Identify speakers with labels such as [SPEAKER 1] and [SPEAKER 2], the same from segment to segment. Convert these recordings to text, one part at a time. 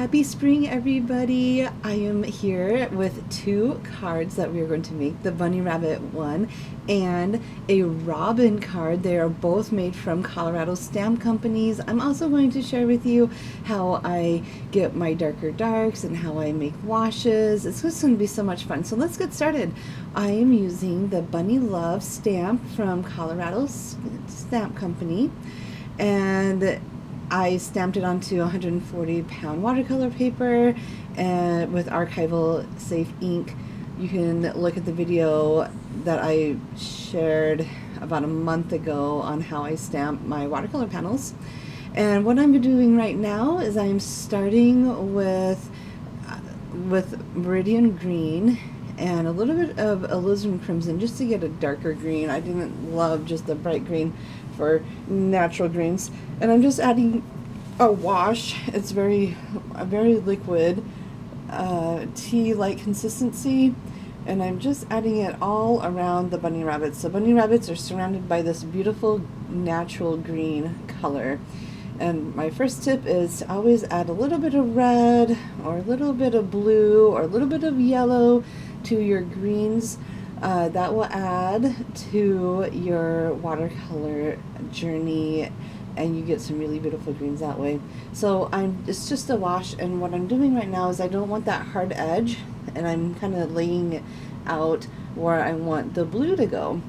[SPEAKER 1] Happy spring, everybody! I am here with two cards that we are going to make, the bunny rabbit one and a robin card. They are both made from Colorado stamp companies. I'm also going to share with you how I get my darker darks and how I make washes. It's just going to be so much fun. So let's get started. I am using the Bunny Love stamp from Colorado Stamp Company, and I stamped it onto 140-pound watercolor paper and with archival safe ink. You can look at the video that I shared about a month ago on how I stamp my watercolor panels. And what I'm doing right now is I'm starting with Meridian Green and a little bit of alizarin crimson just to get a darker green. I didn't love just the bright green for natural greens. And I'm just adding a wash. It's very liquid, tea-like consistency, and I'm just adding it all around the bunny rabbits. The bunny rabbits are surrounded by this beautiful natural green color. And my first tip is to always add a little bit of red or a little bit of blue or a little bit of yellow to your greens. That will add to your watercolor journey, and you get some really beautiful greens that way. So it's just a wash, and what I'm doing right now is I don't want that hard edge, and I'm kind of laying it out where I want the blue to go.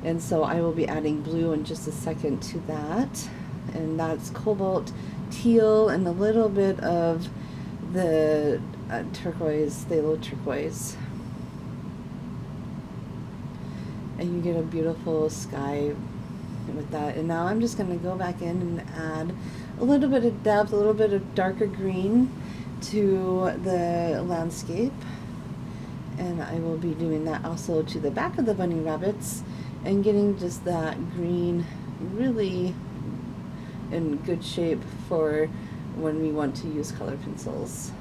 [SPEAKER 1] And so I will be adding blue in just a second to that, and that's cobalt, teal, and a little bit of the turquoise, phthalo turquoise. And you get a beautiful sky with that. And now I'm just going to go back in and add a little bit of depth, a little bit of darker green to the landscape. And I will be doing that also to the back of the bunny rabbits and getting just that green really in good shape for when we want to use color pencils.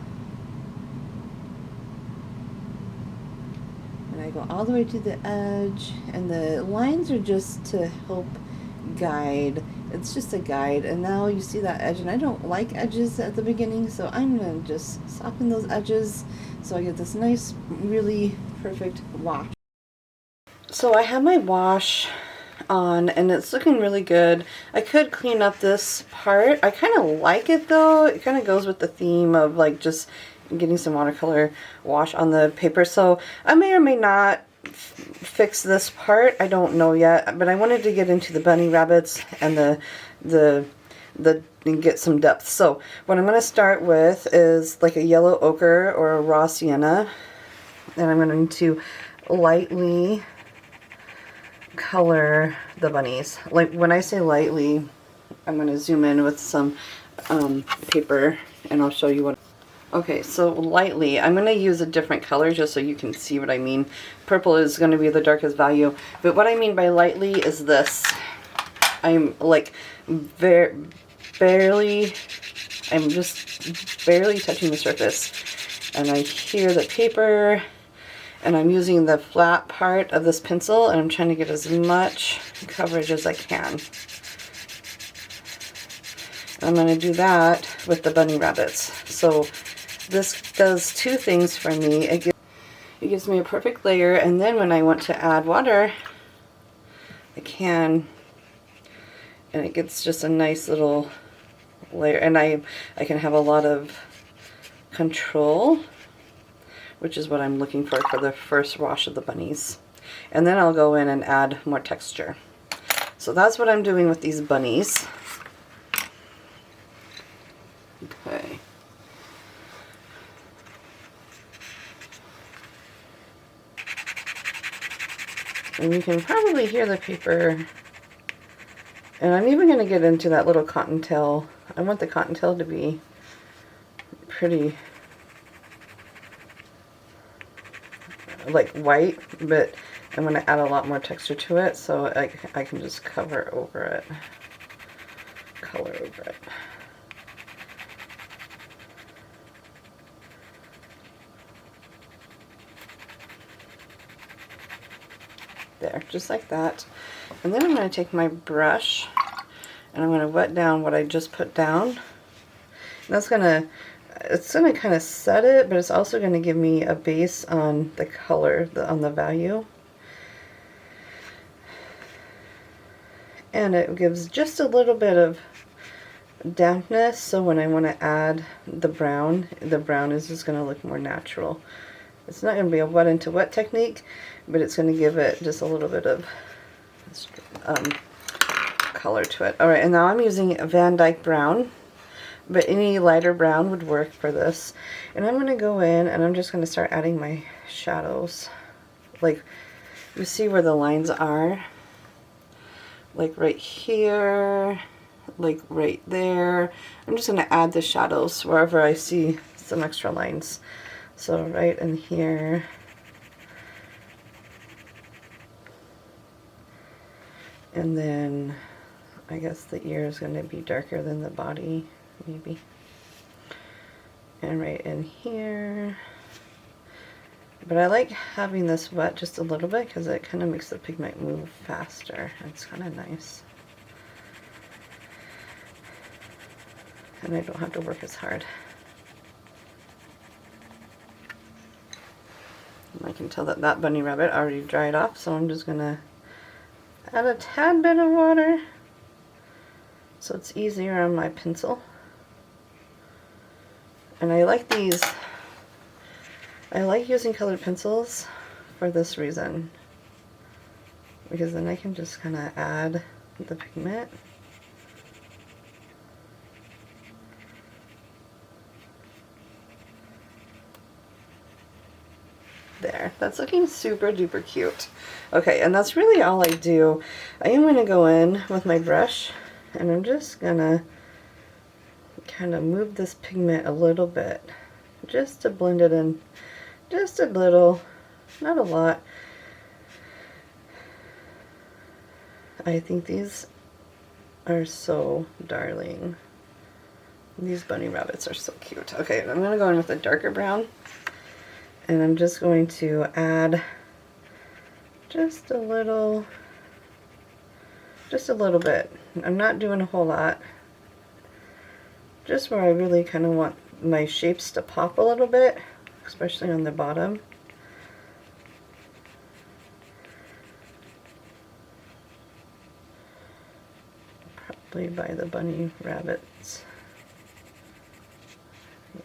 [SPEAKER 1] And I go all the way to the edge, and the lines are just to help guide. It's just a guide. And now you see that edge, and I don't like edges at the beginning, so I'm going to just soften those edges so I get this nice, really perfect wash. So I have my wash on, and it's looking really good. I could clean up this part. I kind of like it though. It kind of goes with the theme of like just getting some watercolor wash on the paper. So I may or may not fix this part. I don't know yet, but I wanted to get into the bunny rabbits and and get some depth. So what I'm going to start with is like a yellow ochre or a raw sienna, and I'm going to lightly color the bunnies. Like when I say lightly, I'm going to zoom in with some paper, and I'll show you what. Okay, so lightly, I'm going to use a different color just so you can see what I mean. Purple is going to be the darkest value, but what I mean by lightly is this. I'm like I'm just barely touching the surface, and I hear the paper, and I'm using the flat part of this pencil, and I'm trying to get as much coverage as I can. I'm going to do that with the bunny rabbits. So this does two things for me. It gives me a perfect layer, and then when I want to add water, I can, and it gets just a nice little layer, and I can have a lot of control, which is what I'm looking for the first wash of the bunnies. And then I'll go in and add more texture. So that's what I'm doing with these bunnies. Okay. And you can probably hear the paper. And I'm even going to get into that little cottontail. I want the cottontail to be pretty like white, but I'm going to add a lot more texture to it, so I can just cover over it, color over it. There, just like that. And then I'm going to take my brush and I'm going to wet down what I just put down. And that's going to it's going to kind of set it, but it's also going to give me a base on the color, on the value. And it gives just a little bit of dampness, so when I want to add the brown is just going to look more natural. It's not going to be a wet into wet technique, but it's going to give it just a little bit of color to it. Alright, and now I'm using Van Dyke Brown, but any lighter brown would work for this. And I'm going to go in and I'm just going to start adding my shadows. Like, you see where the lines are? Like right here, like right there. I'm just going to add the shadows wherever I see some extra lines. So right in here. And then I guess the ear is going to be darker than the body, maybe. And right in here. But I like having this wet just a little bit because it kind of makes the pigment move faster. It's kind of nice. And I don't have to work as hard. And I can tell that that bunny rabbit already dried off, so I'm just going to add a tad bit of water so it's easier on my pencil. And I like these. I like using colored pencils for this reason, because then I can just kind of add the pigment. There, that's looking super duper cute. Okay, and that's really all I do. I am going to go in with my brush and I'm just going to kind of move this pigment a little bit just to blend it in. Just a little, not a lot. I think these are so darling. These bunny rabbits are so cute. Okay, I'm going to go in with a darker brown. And I'm just going to add just a little bit. I'm not doing a whole lot. Just where I really kind of want my shapes to pop a little bit, especially on the bottom. Probably by the bunny rabbits.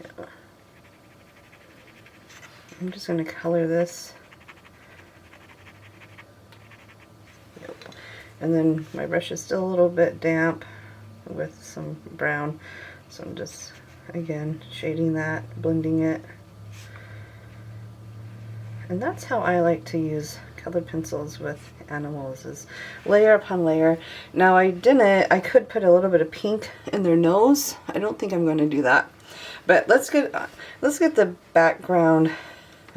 [SPEAKER 1] Yeah. I'm just going to color this. Yep. And then my brush is still a little bit damp with some brown, so I'm just, again, shading that, blending it. And that's how I like to use colored pencils with animals, is layer upon layer. Now I could put a little bit of pink in their nose. I don't think I'm going to do that. But let's get the background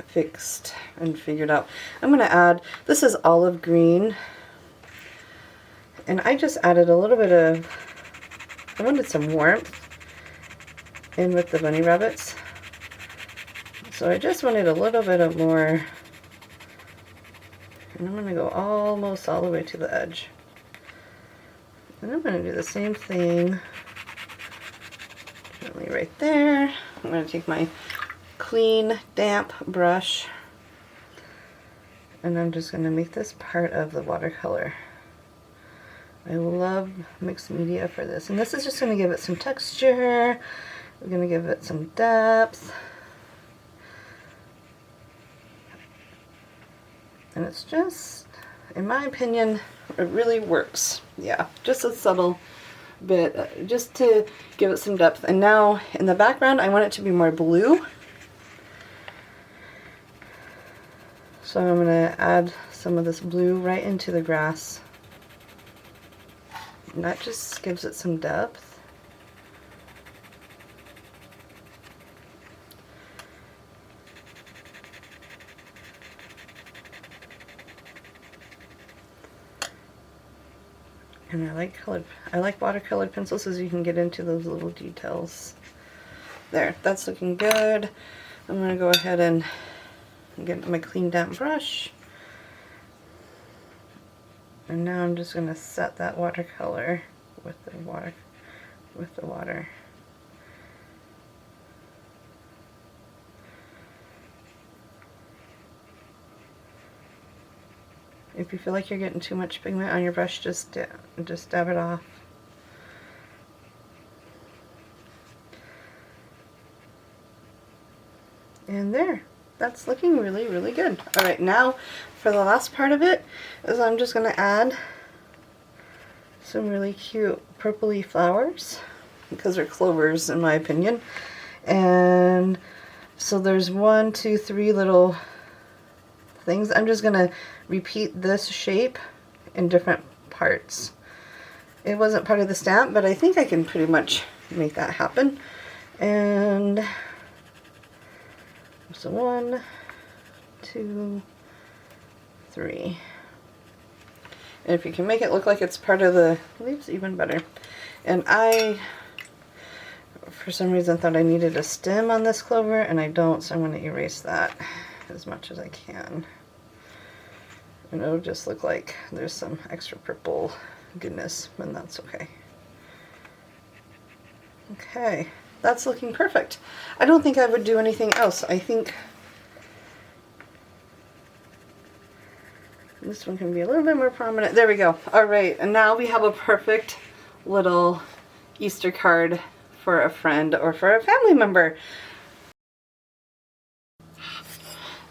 [SPEAKER 1] fixed and figured out. I'm going to add, this is olive green, and I just added a little bit of, I wanted some warmth in with the bunny rabbits. So I just wanted a little bit of more, and I'm going to go almost all the way to the edge. And I'm going to do the same thing gently right there. I'm going to take my clean, damp brush, and I'm just going to make this part of the watercolor. I love mixed media for this, and this is just going to give it some texture. We're going to give it some depth. And it's just, in my opinion, it really works. Yeah, just a subtle bit, just to give it some depth. And now, in the background, I want it to be more blue. So I'm going to add some of this blue right into the grass. And that just gives it some depth. And I like watercolor pencils because you can get into those little details. There, that's looking good. I'm going to go ahead and get my clean damp brush. And now I'm just going to set that watercolor with the water. If you feel like you're getting too much pigment on your brush, just dab it off. And there, that's looking really, really good. All right, now for the last part of it is I'm just going to add some really cute purpley flowers, because they're clovers in my opinion. And so there's 1, 2, 3 little things. I'm just going to repeat this shape in different parts. It wasn't part of the stamp, but I think I can pretty much make that happen. And so 1, 2, 3. And if you can make it look like it's part of the leaves, even better. And I, for some reason, thought I needed a stem on this clover, and I don't, so I'm going to erase that as much as I can. And it'll just look like there's some extra purple goodness, and that's okay. Okay, that's looking perfect. I don't think I would do anything else. I think this one can be a little bit more prominent. There we go. All right, and now we have a perfect little Easter card for a friend or for a family member.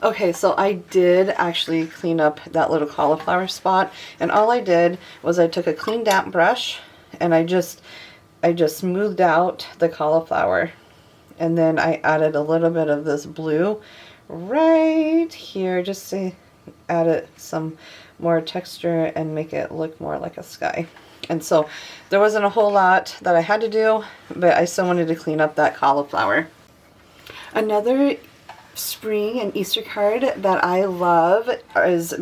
[SPEAKER 1] Okay, so I did actually clean up that little cauliflower spot, and all I did was I took a clean damp brush and I just smoothed out the cauliflower, and then I added a little bit of this blue right here just to add it some more texture and make it look more like a sky. And so there wasn't a whole lot that I had to do, but I still wanted to clean up that cauliflower. Another spring and Easter card that I love is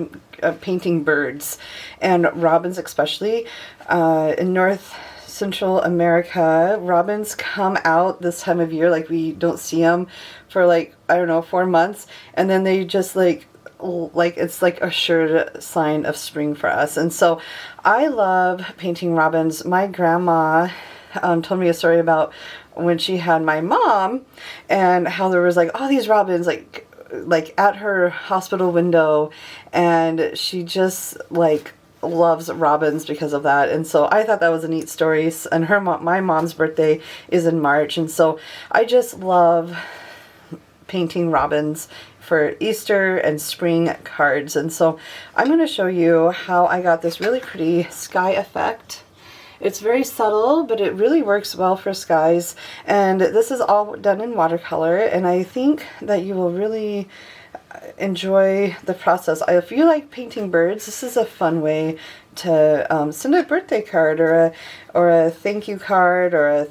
[SPEAKER 1] painting birds, and robins especially. In North Central America, robins come out this time of year, like we don't see them for like, I don't know, 4 months, and then they just like it's like a sure sign of spring for us. And so I love painting robins. My grandma told me a story about when she had my mom, and how there was like all these robins like at her hospital window, and she just like loves robins because of that. And so I thought that was a neat story. And my mom's birthday is in March, and so I just love painting robins for Easter and spring cards. And so I'm going to show you how I got this really pretty sky effect. It's very subtle, but it really works well for skies. And this is all done in watercolor, and I think that you will really enjoy the process. If you like painting birds, this is a fun way to send a birthday card or a thank you card or a...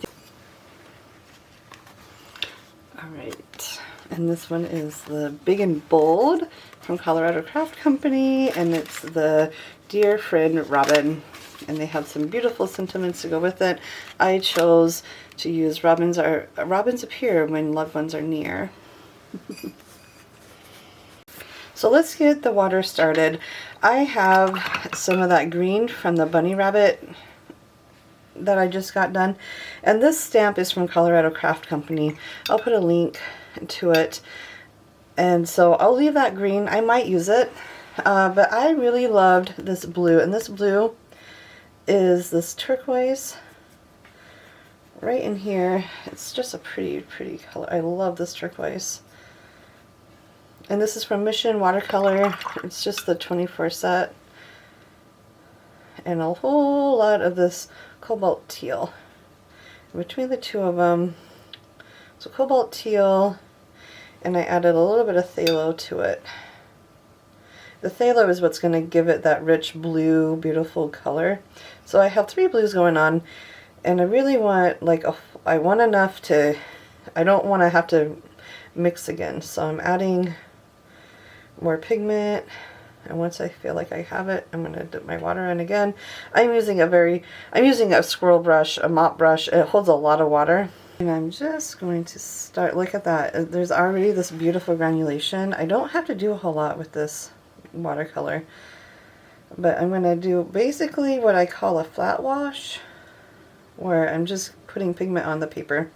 [SPEAKER 1] Alright, and this one is the Big and Bold from Colorado Craft Company, and it's the Dear Friend Robin. And they have some beautiful sentiments to go with it. I chose to use robins appear when loved ones are near. So let's get the water started. I have some of that green from the bunny rabbit that I just got done. And this stamp is from Colorado Craft Company. I'll put a link to it. And so I'll leave that green. I might use it. But I really loved this blue. And this blue is this turquoise right in here. It's just a pretty color. I love this turquoise. And this is from Mission Watercolor. It's just the 24 set. And a whole lot of this cobalt teal. Between the two of them, so cobalt teal, and I added a little bit of phthalo to it. The phthalo is what's going to give it that rich blue, beautiful color. So I have 3 blues going on, and I really want I want enough to, I don't want to have to mix again. So I'm adding more pigment, and once I feel like I have it, I'm going to dip my water in again. I'm using a squirrel brush, a mop brush. It holds a lot of water. And I'm just going to start, look at that. There's already this beautiful granulation. I don't have to do a whole lot with this watercolor, but I'm going to do basically what I call a flat wash, where I'm just putting pigment on the paper,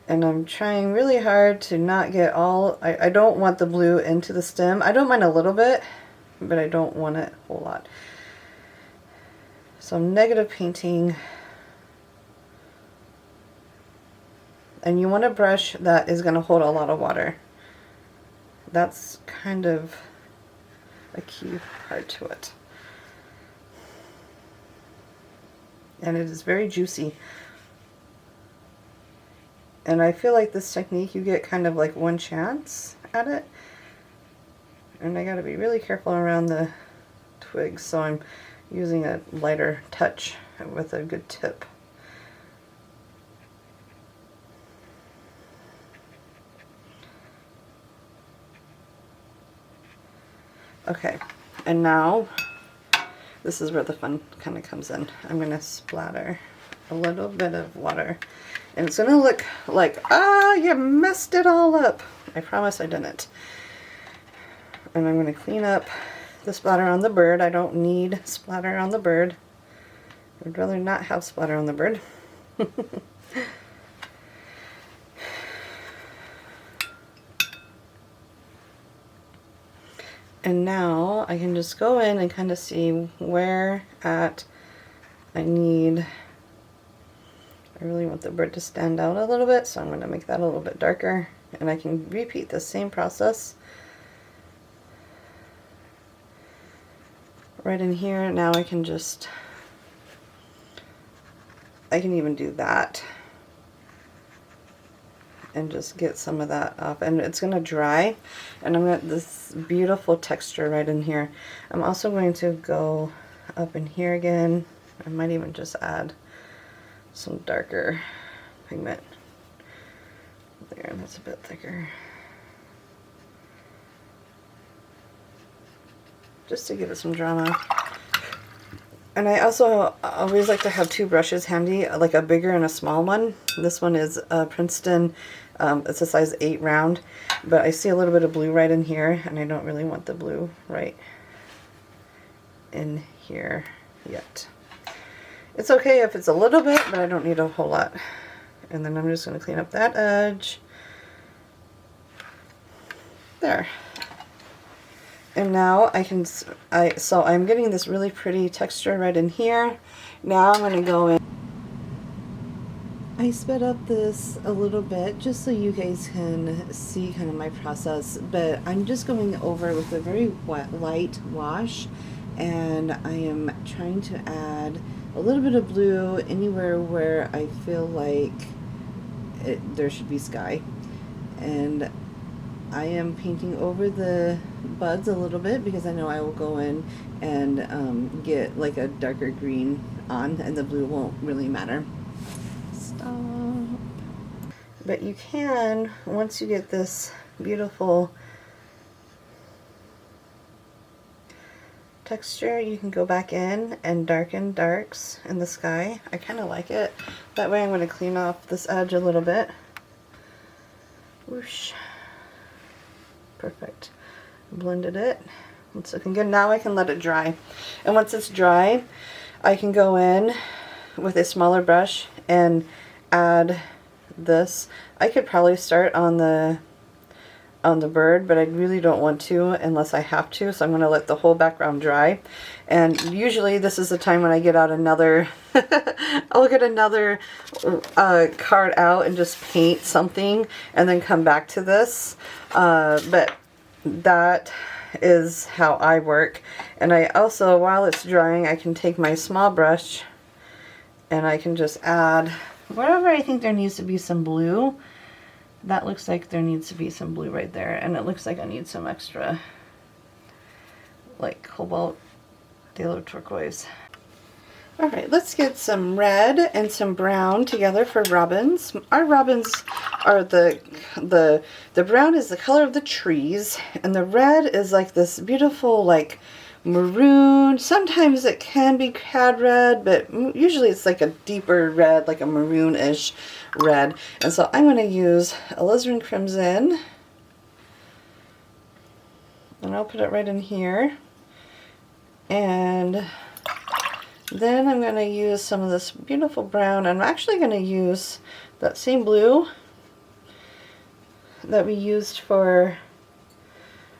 [SPEAKER 1] and I'm trying really hard to not get all, I don't want the blue into the stem. I don't mind a little bit, but I don't want it a whole lot. So I'm negative painting. And you want a brush that is going to hold a lot of water. That's kind of a key part to it. And it is very juicy. And I feel like this technique, you get kind of like one chance at it. And I got to be really careful around the twigs, so I'm using a lighter touch with a good tip. Okay, and now this is where the fun kind of comes in. I'm going to splatter a little bit of water, and it's going to look like, ah, you messed it all up. I promise I didn't. And I'm going to clean up the splatter on the bird. I don't need splatter on the bird. I'd rather not have splatter on the bird. And now I can just go in and kind of see where at I really want the bird to stand out a little bit, so I'm going to make that a little bit darker. And I can repeat the same process right in here. Now I can even do that and just get some of that off, and it's going to dry, and I'm going to this beautiful texture right in here. I'm also going to go up in here again. I might even just add some darker pigment there, that's a bit thicker, just to give it some drama. And I also always like to have two brushes handy, like a bigger and a small one. This one is Princeton. It's a size 8 round, but I see a little bit of blue right in here, and I don't really want the blue right in here yet. It's okay if it's a little bit, but I don't need a whole lot. And then I'm just going to clean up that edge. There. And now so I'm getting this really pretty texture right in here. Now I'm going to go in. I sped up this a little bit just so you guys can see kind of my process, but I'm just going over with a very light wash, and I am trying to add a little bit of blue anywhere where I feel like there should be sky. And I am painting over the buds a little bit because I know I will go in and get like a darker green on, and the blue won't really matter. Stop. But you can, once you get this beautiful texture, you can go back in and darken darks in the sky. I kind of like it. That way I'm going to clean off this edge a little bit. Whoosh. Perfect. Blended it. It's looking good. Now I can let it dry. And once it's dry, I can go in with a smaller brush and add this. I could probably start on the bird, but I really don't want to unless I have to, so I'm going to let the whole background dry. And usually this is the time when I get out another I'll get another card out and just paint something and then come back to this, but that is how I work. And I also, while it's drying, I can take my small brush and I can just add wherever I think there needs to be some blue. That looks like there needs to be some blue right there, and it looks like I need some extra, like cobalt, phthalo turquoise. Alright, let's get some red and some brown together for robins. Our robins are the brown is the color of the trees, and the red is like this beautiful like maroon. Sometimes it can be cad red, but usually it's like a deeper red, like a maroon-ish red. And so I'm going to use alizarin crimson, and I'll put it right in here. And then I'm going to use some of this beautiful brown. I'm actually going to use that same blue that we used for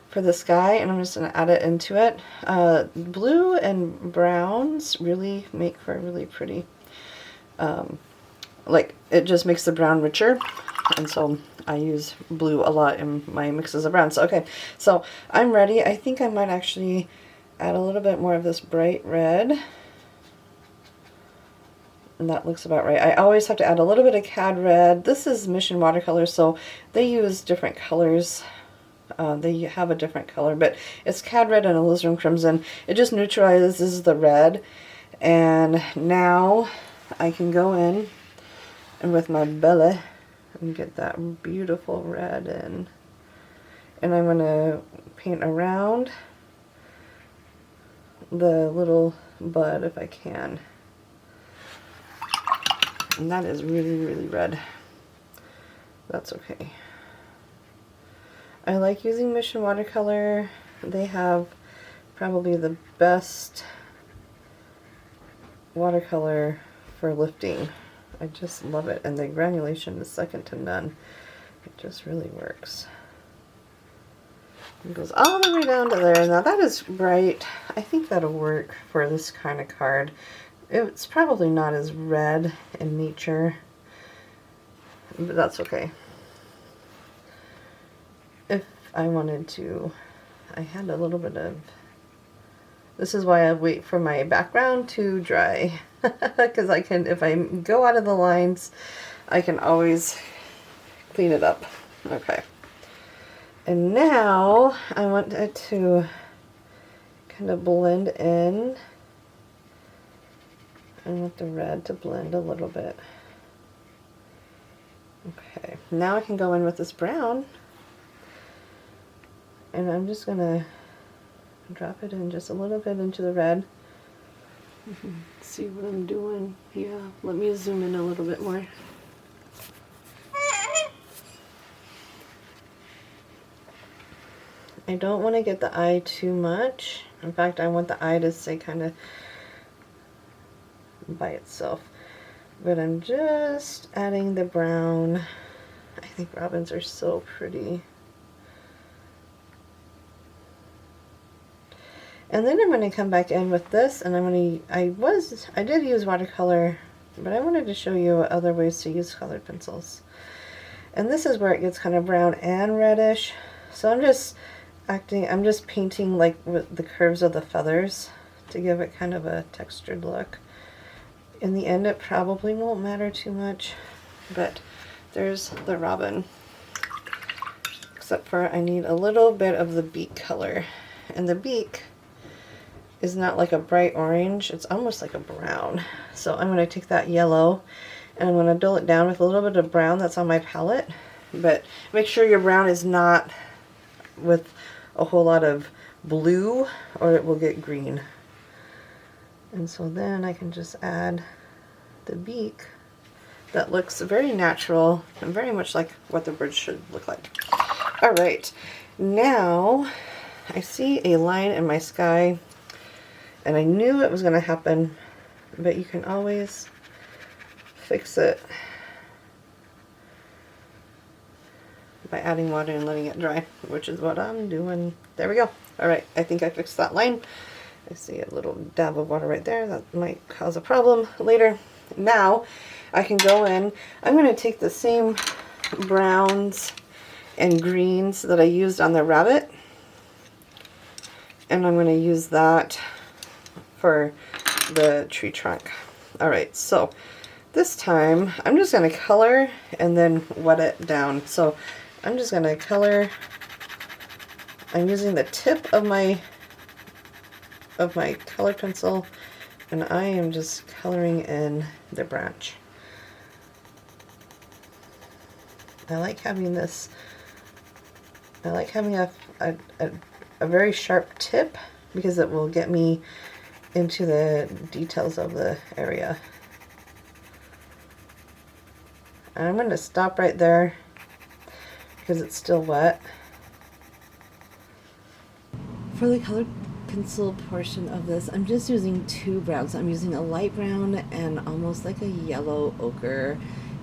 [SPEAKER 1] for the sky, and I'm just going to add it into it. Blue and browns really make for a really pretty, like it just makes the brown richer, and so I use blue a lot in my mixes of browns. So, okay, so I'm ready. I think I might actually add a little bit more of this bright red. And that looks about right. I always have to add a little bit of Cad Red. This is Mission Watercolor, so they use different colors. They have a different color, but it's Cad Red and Alizarin Crimson. It just neutralizes the red. And now I can go in and with my belly and get that beautiful red in. And I'm going to paint around the little bud if I can. And that is really, really red. That's okay. I like using Mission Watercolor. They have probably the best watercolor for lifting. I just love it. And the granulation is second to none. It just really works. It goes all the way down to there. Now that is bright. I think that'll work for this kind of card. It's probably not as red in nature, but that's okay. If I wanted to, I had a little bit of, this is why I wait for my background to dry, because I can, if I go out of the lines, I can always clean it up. Okay. And now I want it to kind of blend in. I want the red to blend a little bit. Okay, now I can go in with this brown, and I'm just gonna drop it in just a little bit into the red. See what I'm doing? Yeah, let me zoom in a little bit more. I don't want to get the eye too much. In fact, I want the eye to stay kind of by itself, but I'm just adding the brown. I think robins are so pretty. And then I'm going to come back in with this, and I did use watercolor, but I wanted to show you other ways to use colored pencils. And this is where it gets kind of brown and reddish. So I'm just painting like with the curves of the feathers to give it kind of a textured look. In the end, it probably won't matter too much, but there's the robin. Except for I need a little bit of the beak color. And the beak is not like a bright orange, it's almost like a brown. So I'm going to take that yellow and I'm going to dull it down with a little bit of brown that's on my palette. But make sure your brown is not with a whole lot of blue, or it will get green. And so then I can just add the beak that looks very natural and very much like what the bird should look like. Alright, now I see a line in my sky, and I knew it was going to happen, but you can always fix it by adding water and letting it dry, which is what I'm doing. There we go. Alright, I think I fixed that line. I see a little dab of water right there. That might cause a problem later. Now I can go in. I'm going to take the same browns and greens that I used on the rabbit, and I'm going to use that for the tree trunk. Alright, so this time I'm just going to color and then wet it down. So I'm just going to color. I'm using the tip of my color pencil, and I am just coloring in the branch. I like having this, I like having a very sharp tip because it will get me into the details of the area. And I'm going to stop right there because it's still wet. For the colored pencil portion of this, I'm just using two browns. I'm using a light brown and almost like a yellow ochre,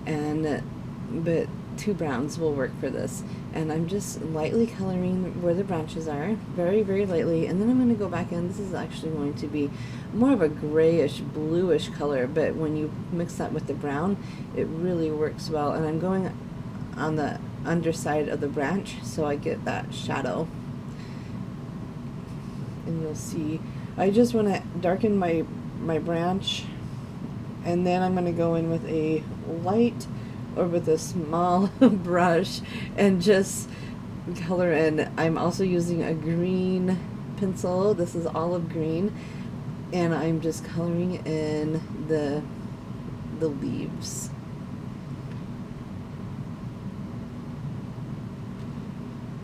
[SPEAKER 1] but 2 browns will work for this. And I'm just lightly coloring where the branches are, very, very lightly, and then I'm going to go back in. This is actually going to be more of a grayish, bluish color, but when you mix that with the brown, it really works well. And I'm going on the underside of the branch so I get that shadow. And you'll see, I just want to darken my branch, and then I'm going to go in with a light or with a small brush and just color in. I'm also using a green pencil. This is olive green, and I'm just coloring in the leaves.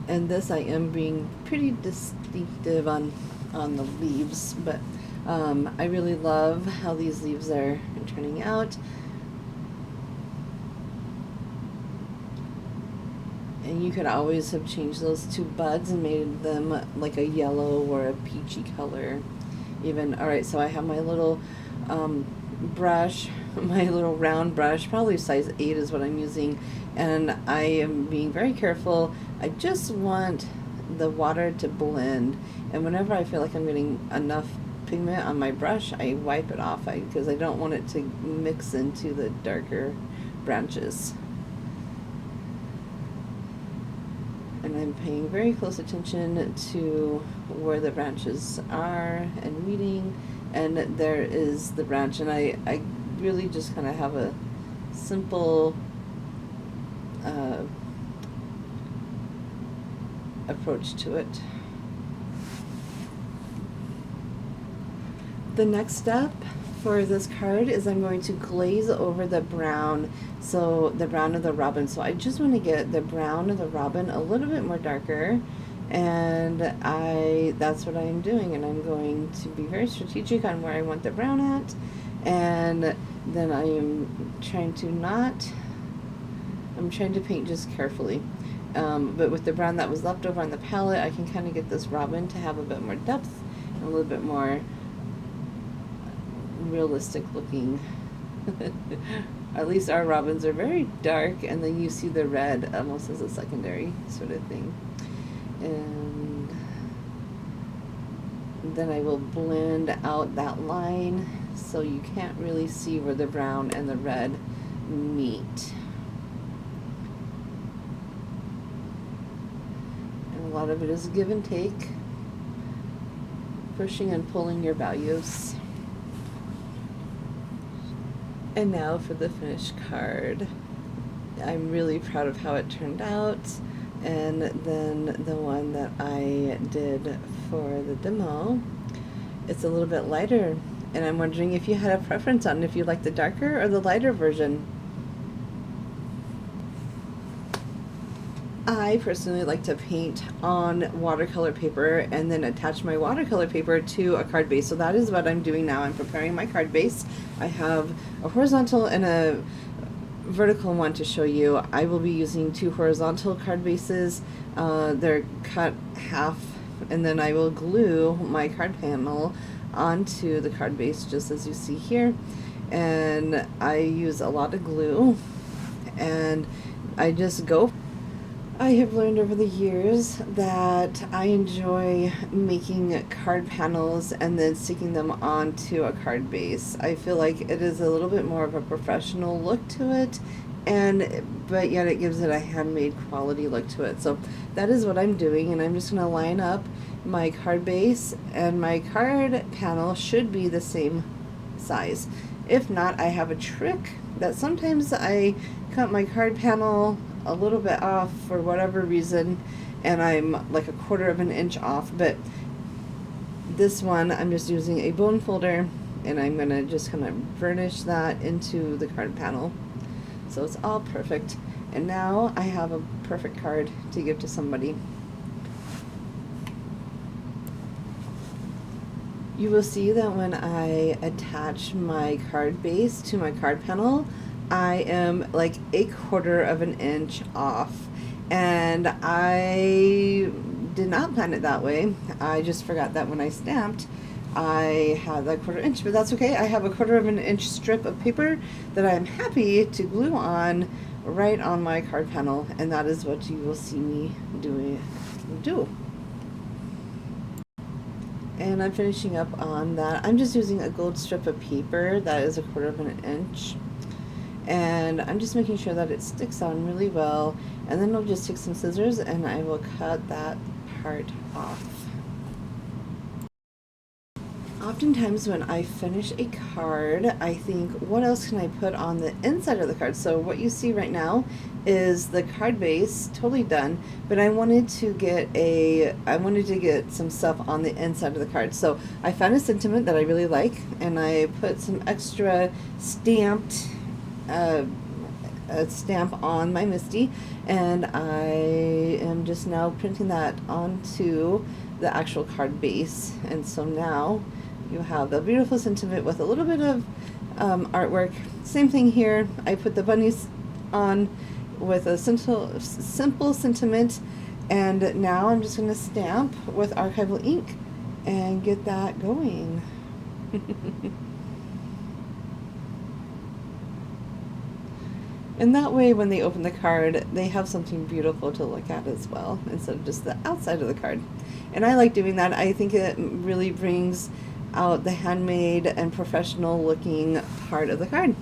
[SPEAKER 1] And this I am being pretty distinctive on the leaves, but I really love how these leaves are turning out. And you could always have changed those to buds and made them like a yellow or a peachy color even. Alright, so I have my little brush, my little round brush, probably size 8 is what I'm using, and I am being very careful. I just want the water to blend, and whenever I feel like I'm getting enough pigment on my brush, I wipe it off because I don't want it to mix into the darker branches. And I'm paying very close attention to where the branches are and meeting, and there is the branch, and I really just kind of have a simple approach to it. The next step for this card is I'm going to glaze over the brown, so the brown of the robin. So I just want to get the brown of the robin a little bit more darker, and that's what I am doing, and I'm going to be very strategic on where I want the brown at, and then I am trying to paint just carefully. But with the brown that was left over on the palette, I can kind of get this robin to have a bit more depth and a little bit more realistic looking. At least our robins are very dark, and then you see the red almost as a secondary sort of thing. And then I will blend out that line so you can't really see where the brown and the red meet. And a lot of it is give and take, pushing and pulling your values. And now for the finished card. I'm really proud of how it turned out. And then the one that I did for the demo, it's a little bit lighter, and I'm wondering if you had a preference on if you like the darker or the lighter version. I personally like to paint on watercolor paper and then attach my watercolor paper to a card base. So that is what I'm doing now. I'm preparing my card base. I have a horizontal and a vertical one to show you. I will be using 2 horizontal card bases. They're cut half, and then I will glue my card panel onto the card base just as you see here. And I use a lot of glue, and I just go. I have learned over the years that I enjoy making card panels and then sticking them onto a card base. I feel like it is a little bit more of a professional look to it, but yet it gives it a handmade quality look to it. So that is what I'm doing, and I'm just going to line up my card base, and my card panel should be the same size. If not, I have a trick that sometimes I cut my card panel a little bit off for whatever reason, and I'm like 1/4 of an inch off, but this one I'm just using a bone folder, and I'm gonna just kind of burnish that into the card panel so it's all perfect. And now I have a perfect card to give to somebody. You will see that when I attach my card base to my card panel, I am like 1/4 of an inch off, and I did not plan it that way. I just forgot that when I stamped I had that 1/4 inch, but that's okay. I have a 1/4 of an inch strip of paper that I'm happy to glue on right on my card panel, and that is what you will see me do. And I'm finishing up on that. I'm just using a gold strip of paper that is 1/4 of an inch, and I'm just making sure that it sticks on really well, and then I'll just take some scissors and I will cut that part off. Oftentimes when I finish a card, I think, what else can I put on the inside of the card? So what you see right now is the card base totally done, but I wanted to get some stuff on the inside of the card. So I found a sentiment that I really like, and I put some extra stamped a stamp on my Misty, and I am just now printing that onto the actual card base. And so now you have the beautiful sentiment with a little bit of artwork. Same thing here. I put the bunnies on with a simple sentiment, and now I'm just going to stamp with archival ink and get that going. And that way, when they open the card, they have something beautiful to look at as well, instead of just the outside of the card. And I like doing that. I think it really brings out the handmade and professional looking part of the card.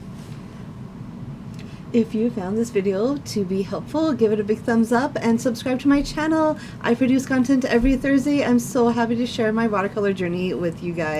[SPEAKER 1] If you found this video to be helpful, give it a big thumbs up and subscribe to my channel. I produce content every Thursday. I'm so happy to share my watercolor journey with you guys.